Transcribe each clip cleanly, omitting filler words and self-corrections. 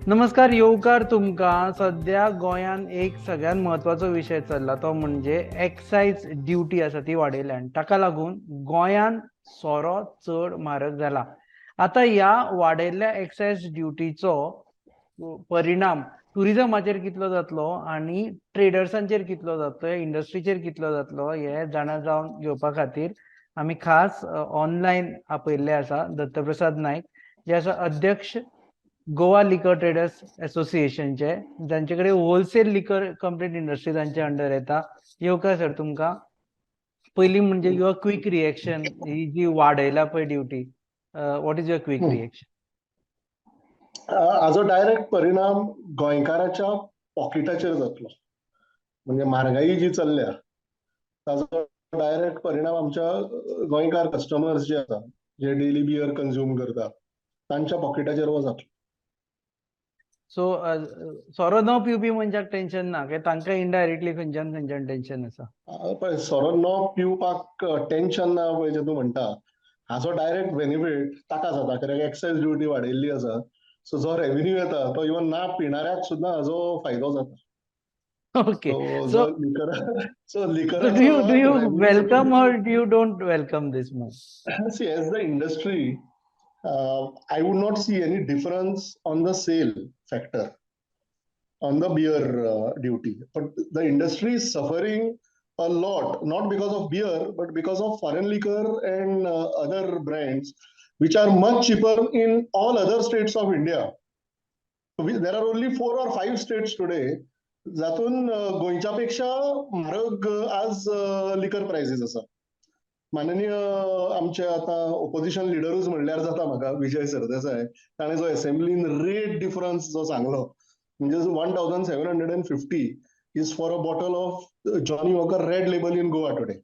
नमस्कार, येवकार तुमका. सध्या गोंयान एक सगळ्यात महत्वाचो विषय चल्ला तो म्हणजे एक्सायज ड्युटी आसा ती वाडयल्या आनी ताका लागून गोंयान सोरो चड म्हारग जाला. आता ह्या वाडयल्ल्या एक्सायज ड्युटीचो परिणाम टुरिजमाचेर कितलो जातलो आनी ट्रेडर्सांचेर कितलो जातलो, इंडस्ट्रीचेर कितलो जातलो हे जाणा जावन घेवपा खातीर आमी खास ऑनलायन आपयल्ले आसा दत्तप्रसाद नायक, जे आसा अध्यक्ष गोवा लिकर ट्रेडर्स असोसिएशनचे, जांचे कडेन होलसेल लिकर कंप्लीट इंडस्ट्री तांच्या अंडर येता. येवकार सर तुमकां. पयलीं म्हणजे युअर क्विक रिएक्शन, ही जी वाडयला पळय duty, what is your quick reaction? Hajo direct परिणाम गोंयकाराच्या पॉकेटाचेर जातलो. म्हणजे म्हारगाई जी चल्ल्या ताजो डायरेक्ट परिणाम आमच्या गोंयकार कस्टमर्स जे आसा, जे डेली बियर कन्झ्युम करता तांच्या पॉकेटाचेर हो जातलो. सो सोरो न पिवपी मनशाक टेन्शन ना काय? तांकां इनडायरेक्टली खंयच्यान खंयच्यान टेन्शन आसा? पळय, सोरो न पिवपाक टेन्शन ना पळय जे तूं म्हणटा, हाजो डायरेक्ट बेनिफीट ताका जाता, कित्याक एक्सायज ड्युटी वाडयल्ली आसा. सो जो रेव्हेन्यू येता तो इवन ना पिणाऱ्याक सुद्दां हाजो फायदो जाता. Okay. जो So, do लिकराचो you welcome revenue. or do you don't welcome this move? See, as the industry, I would not see any difference on the sale factor on the beer duty. But the industry is suffering a lot, not because of beer, but because of foreign liquor and other brands, which are much cheaper in all other states of India. There are only 4 or 5 states today जातून गोंयच्या पेक्षा म्हारग आज लिकर प्राइसीस आसा. माननीय आमचे आता ओपोजिशन लिडरूच म्हणल्यार जाता म्हाका, विजय सरदेसाय, ताणें जो असेंब्लीन रेट डिफरन्स जो सांगलो, म्हणजे 1750 is for a bottle of Johnny walker red label in Goa today,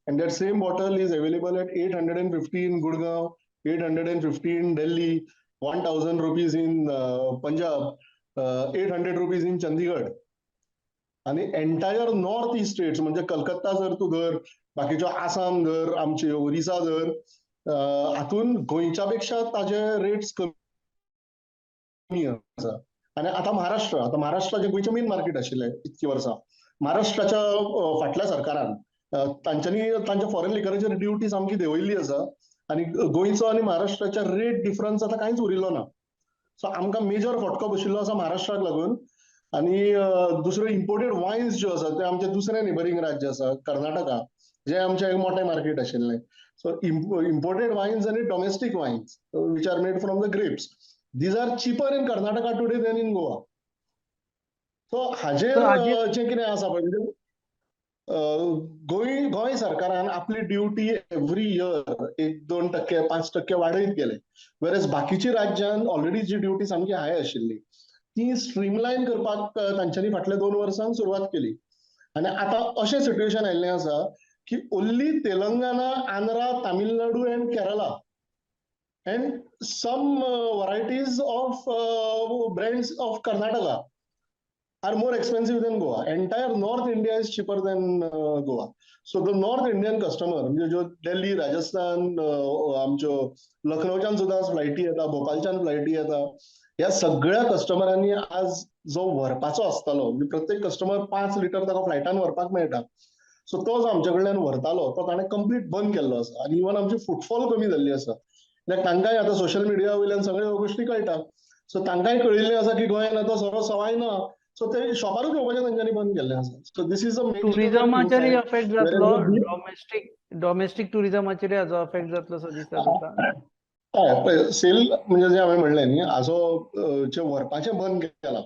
and that same bottle is available at 850 in Gurgaon, 850 in Delhi, 1000 rupees in Punjab, 800 rupees in Chandigarh. आणि entire north east states म्हणजे कलकत्ता जर तू धर, बाकीच्यो आसाम धर, आमचे ओरिसा धर, हातून गोंयच्या पेक्षा ताजे रेट्स कमी आसा. आणि आता महाराष्ट्र जे गोंयचे मेन मार्केट आशिल्ले इतकी वर्सां, महाराष्ट्राच्या फाटल्या सरकारान तांच्यांनी तांच्या फॉरेन लिकराचेर ड्युटी सामकी देंवयल्ली आसा, आणि गोंयचो आणि महाराष्ट्राच्या रेट डिफरन्स आता कांयच उरिल्लो ना. सो आमकां मेजर फटको बशिल्लो आसा महाराष्ट्राक लागून. आणि दुसरो इम्पोर्टेड वायन्स ज्यो आसा ते आमचे दुसरे नेबरिंग राज्य आसा कर्नाटका, जे आमचे एक मोठे मार्केट आशिल्ले. सो इम्पोर्टेड वायन्स आणि domestic wines which are made from the grapes, these are cheaper in Karnataka today than in Goa. So हाजेर जे कितें आसा पळय, गोंय सरकारान आपली ड्युटी एव्हरी इयर 1-2%, 5% वाडयत गेले. वेरएज बाकीची राज्यान ऑलरेडी जी ड्युटी सामकी हाय आशिल्ली ती स्ट्रीमलायन करपाक तांच्यांनी फाटल्या 2 वर्सांक सुरवात केली. आणि आता अशें सिच्युएशन आयिल्लें आसा की only Telangana, Andhra, Tamil Nadu and Kerala and some varieties of brands of Karnataka are more expensive than Goa. Entire North India is cheaper than Goa. So the North Indian customer, म्हणजे जो दिल्ली, राजस्थान, आमच्यो लखनौच्यान सुद्दां फ्लायटी येता, भोपाळच्यान फ्लायटी येता, या सगळ्या कस्टमरांनी आज जो व्हरपाचो आसतालो, म्हणजे प्रत्येक कस्टमर 5 लिटर ताका फ्लायटान व्हरपाक मेळटा, सो तो जो आमच्या कडल्यान व्हरतालो तो ताणें कंप्लीट बंद केल्लो आसा. आनी इवन आमची फुटफॉल कमी जाल्ली आसा. तांकांय आता सोशल मिडिया वयल्यान सगळ्यो गोष्टी कळटा. सो तांकांय कळिल्लें आसा की गोंयान आता सोरो सवाय ना, सो ते शॉपारूच येवपाचें तांच्यांनी बंद केल्लें आसा. So this is a major टुरिजमाचेरय इम्पॅक्ट. अफेक्ट जातलो, डोमेस्टीक टुरिजमाचेरय हाजो अफेक्ट जातलो सो दिसता तुका? हय, सेल म्हणजे जे हांवें म्हणलें न्ही, हाजो जे व्हरपाचें बंद केलां,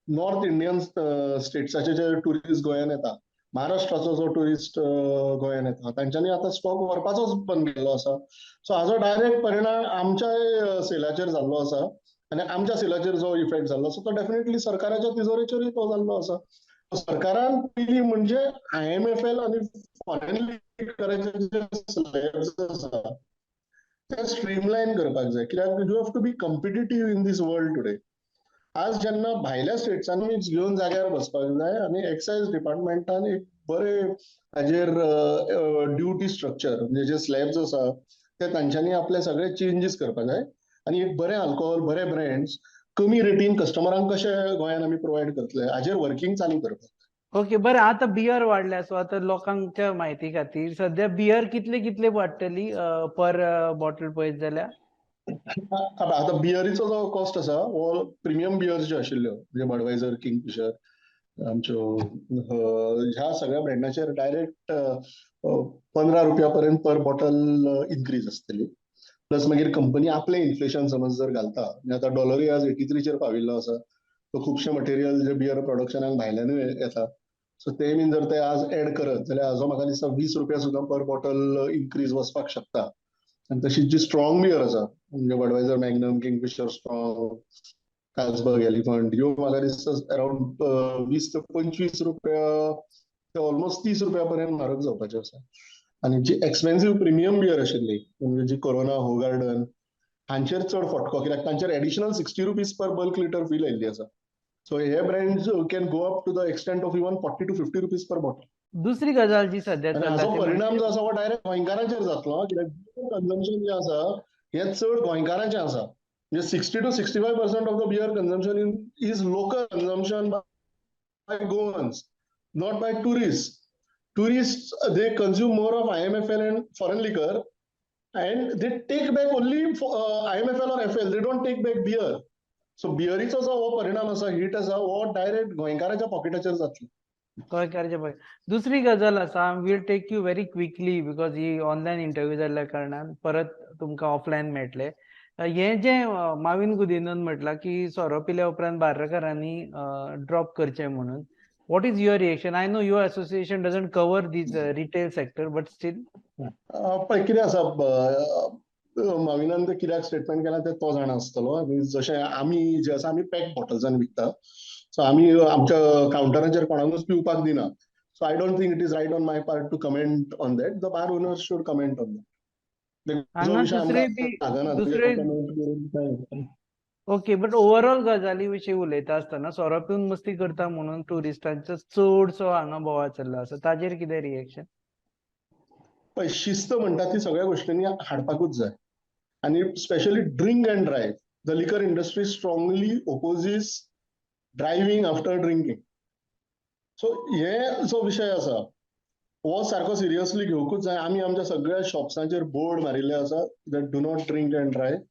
नॉर्थ इंडियन स्टेट्साचे जे टुरिस्ट गोंयान येता, महाराष्ट्राचो जो टुरिस्ट गोंयान येता, तांच्यांनी आता स्टॉक व्हरपाचोच बंद केल्लो आसा. सो हाजो डायरेक्ट परिणाम आमच्या सेलाचेर जाल्लो आसा. आणि आमच्या सेलाचेर जो इफेक्ट जाल्लो आसा तो डेफिनेटली सरकाराच्या तिजोरेचेरूय तो जाल्लो आसा. सरकारान पयलीं म्हणजे IMFL आणि फॉरेन लिकराचे जे स्लॅब्स आसा ते स्ट्रीमलायन करपाक जाय, कित्याक you have to be competitive in this world today. आज जेन्ना भायल्या स्टेट्सांनी घेवन जाग्यार बसपाक जाय, आनी एक्सायज डिपार्टमेंटान एक बरें हाजेर ड्युटी स्ट्रक्चर म्हणजे जे स्लॅब्स आसा ते तांच्यांनी आपले सगळे चेंजीस करपाक जाय, आनी एक बरें अल्कोहोल, बरे ब्रँड्स कमी रेटीन कस्टमरांक कशें गोंयान आमी प्रोवायड करतले हाजेर वर्किंग चालू करतात. ओके, बरं. आता बियर वाढल्या, सो आता लोकांच्या माहिती खातीर सध्या बियर कितले कितले पडटली पर बॉटल पळयत जाल्यार? आता बियरीचो जो कॉस्ट आसा हो प्रिमियम बियर्स ज्यो आशिल्ल्यो म्हणजे बडवायझर, किंगफिशर, आमच्यो ह्या सगळ्या ब्रँडाचेर डायरेक्ट ₹15 पर्यंत पर बॉटल इन्क्रीज आसतली. प्लस मागीर कंपनी आपलें इन्फ्लेशन समज जर घालता, म्हणजे आतां डॉलरूय आज 83 चेर पाविल्लो आसा, सो खुबशे मटेरियल जे बियर प्रोडक्शनाक भायल्यानूय येता, सो ते बीन जर ते आज एड करत जाल्यार हाजो म्हाका दिसता ₹20 सुद्दां पर बॉटल इन्क्रीज वचपाक शकता. आणि तशीच जी स्ट्रॉंग बियर आसा म्हणजे Budweiser, Magnum, Kingfisher strong, Carlsberg, Elephant, ह्यो म्हाका दिसता अराउंड ₹20 ते ₹25 ते ऑलमोस्ट ₹30 पर्यंत म्हारग जावपाच्यो आसा. आणि जी एक्सपेन्सिव्ह प्रिमियम बियर आशिल्ली म्हणजे जी कोरोना, होगार्डन हांचेर चड फटको, कित्याक तांचेर additional ₹60 per bulk litre fee लायिल्ली आसा. सो हे brands can go up to the extent of even ₹40 to ₹50 per bottle. दुसरी गजाल जी सध्या आणि चल्ला हाचो ते परिणाम म्हणजे जो आसा हो डायरेक्ट गोंयकारांचेर जातलो, कित्याक कन्झम्पशन जे आसा हे चड गोंयकारांचें आसा. म्हणजे 60 to 65% of the beer consumption is local consumption by Goans, not by tourist. Tourists, they consume more of IMFL and foreign liquor, and they take back only IMFL or FL. They don't take back beer. So बियरीचो जो हो परिणाम आसा, heat आसा, हो direct गोंयकाराच्या पॉकेटाचेर जातलो. गोंयकाराच्या पळय. दुसरी गजाल आसा, will take you very quickly because ही ऑनलायन इंटरव्यू जाल्ल्या कारणान परत तुमकां ऑफलायन मेळटले. हे जे माविन गुदिनन म्हटलां की सोरो पिल्या उपरांत बार्राकारांनी ड्रॉप करचें म्हणून. What is your reaction? I know your association doesn't cover this retail sector, but still. पळय कितें आसा, माविनान ते कित्याक स्टेटमेंट केला ते तो जाणा आसतलो. आनी जशें आमी जे आसा आमी पॅक बॉटल्सांनी विकता, सो आमी आमच्या कावंटराचेर कोणाकूच पिवपाक दिना. So I don't think it is right on my part to comment on that. The bar owners should comment on that. जो हांगा विशय दुसरे आमकां बी लागना दुसरे कमेंट करून काय. ओके, बट ओव्हरऑल गजाली विशीं उलयता आसतना सोरो पिवन मस्ती करता म्हणून टुरिस्टांचो चडसो हांगा बोवाळ चल्ला आसा, ताजेर कितें रिएक्शन? पळय शिस्त म्हणटा ती सगळ्या गोश्टींनी हाडपाकूच जाय. आणि specially drink and drive, the liquor industry strongly opposes driving after drinking. So हे जो विशय आसा हो सारको सिरियसली घेवकूच जाय. आमी आमच्या सगळ्या शॉप्सांचेर बोर्ड मारिल्ले आसा that do not drink and drive.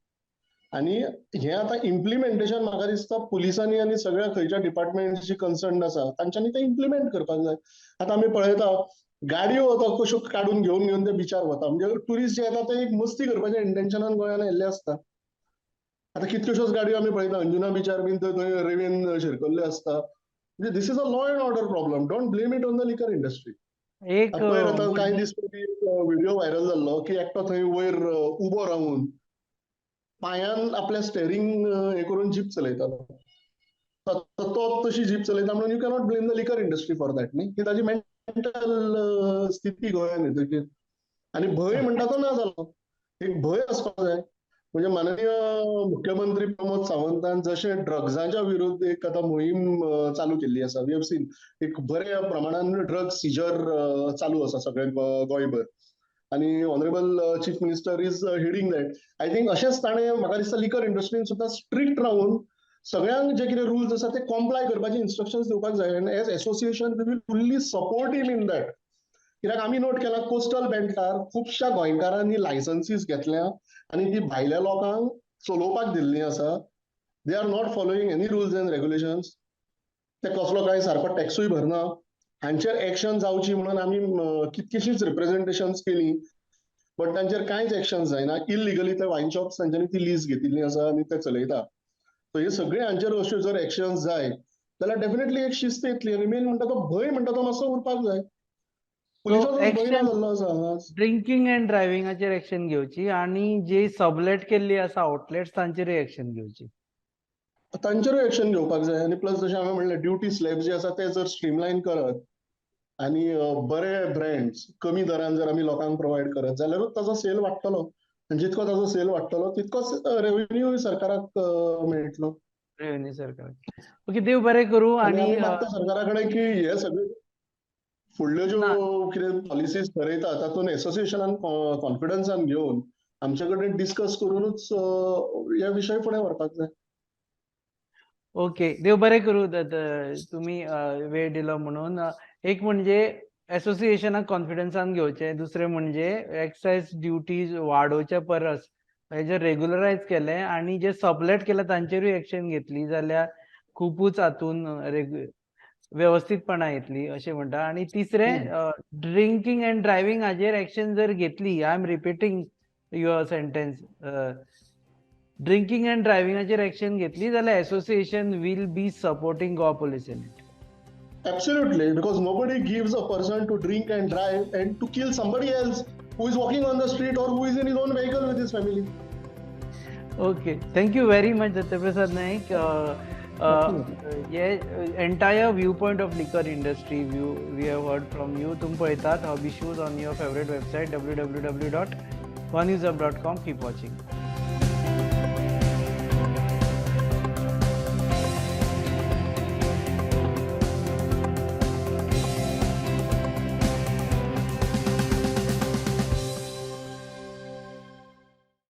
आणि हे आतां इम्प्लिमेंटेशन म्हाका दिसता पुलिसांनी आनी सगळ्या खंयच्या डिपार्टमेंट्स जी कन्सर्न आसा तांच्यांनी ते इम्प्लिमेंट करपाक जाय. आतां आमी पळयता गाडयो वता कश्यो काडून घेवन ते बिचार वता, म्हणजे टुरिस्ट जे येता ते एक मस्ती करपाच्या इंटेन्शनान गोंयान येयल्ले आसता. आतां कितल्योश्योच गाडयो आमी पळयता अंजुना बिचार बीन थंय रेवेन शिरकल्ले आसता. म्हणजे this is a law and order problem. Don't blame it on the liquor industry. एक पयर आतां कांय दीस पयलीं व्हिडिओ व्हायरल जाल्लो की एकटो थंय वयर उबो रावन पांयान आपल्या स्टेरींग हे करून जीप चलयतालो. तो तशी जीप चलयता म्हणून you cannot blame the liquor industry for that न्ही. ही ताजी मेंटल स्थिती गोंयान येतकीर. आनी भंय म्हणटा तो ना जालो. एक भंय आसपाक जाय. म्हणजे माननीय मुख्यमंत्री प्रमोद सावंतान जशे ड्रग्साच्या विरुद्ध एक आतां मोहीम चालू केल्ली आसा. वी हॅव सीन एक बऱ्या प्रमाणान ड्रग्स सिजर चालू आसा सगळे गोंयभर. आणि honourable chief minister is heading that. I think अशेंच ताणें म्हाका दिसता लिकर इंडस्ट्रीन सुद्दां स्ट्रिक्ट रावन सगळ्यांक जे कितें रुल्स आसा ते कॉम्प्लाय करपाचे इन्स्ट्रक्शन्स दिवपाक जाय. And as association we will fully support him in that. कित्याक आमी नोट केला कोस्टल बेल्टार खुबश्या गोंयकारांनी लायसन्सीस घेतल्या आणि ती भायल्या लोकांक चलोवपाक दिल्लीं आसा. They are not following any rules and regulations. ते कसलो काय सारको टॅक्सूय भरना. हांचेर एक्शन जावची म्हणून आमी कितकीशींच रिप्रेझेंटेशन्स केलीं, बट तांचेर कांयच एक्शन जायना. इलिगली ते वायन शॉप्स तांच्यांनी ती लीज घेतिल्ली आसा आनी ते चलयता. सो हे सगळे हांचेर अश्यो जर एक्शन जाय जाल्यार डेफिनेटली एक शिस्त येतली. आनी मेन म्हणटा तो भंय म्हणटा तो मातसो उरपाक जाय. पुलिसांचोच भंय ना जाल्लो आसा हांगा. ड्रिंकिंग अँड ड्रायव्हिंगाचेर एक्शन घेवची आणि जी सबलेट केल्ली आसा आउटलेट्स तांचेरूय एक्शन घेवची. तांचेरूय एक्शन घेवपाक जाय. आनी प्लस जशें हांवें म्हणलें ड्युटी स्लॅब्स जे आसा ते जर स्ट्रीमलायन करत आनी बरे ब्रँड्स कमी दरान जर आमी लोकांक प्रोवायड करत जाल्यारूच ताचो सेल वाडटलो. आनी जितको ताचो सेल वाडटलो तितकोच रेव्हेन्यूय सरकाराक मेळटलो. रेव्हेन्यू सरकार. ओके, देव बरें करूं. आनी आणि आमी मागता सरकारा कडेन की हे सगळे फुडल्यो ना ज्यो कितें पॉलिसीज ठरयता तातूंत एसोसिएशनान कॉन्फिडन्सान घेवन आमचे कडेन डिस्कस करूनच हे विशय फुडें व्हरपाक जाय. ओके, देव बरें करूं. तुम्ही वेळ दिलो म्हणून. एक म्हणजे असोसिएशनाक कॉन्फिडन्सान घेवचें, दुसरें म्हणजे एक्सायज ड्युटीज वाडोवच्या परस हेजे रेग्युलरायज केलें आनी जे सबलेट केला तांचेरूय एक्शन घेतली जाल्यार खुबूच हातून व्यवस्थितपणां येतली अशें म्हणटा. आनी तिसरें ड्रिंकींग एंड ड्रायव्हिंग हाचेर एक्शन जर घेतली, I am repeating your sentence, drinking and ड्रायव्हिंगाचेर एक्शन घेतली जाल्यार association will be supporting Goa police in it. Absolutely, because nobody gives a person to drink and drive and to kill somebody else who is walking on the street or who is in his own vehicle with his family. Okay, thank you very much, Dattaprasad Naik. Entire viewpoint of liquor industry we have heard from you. तुम पळयतात Hobby Shoes on your favorite website www.oneusup.com. Keep watching.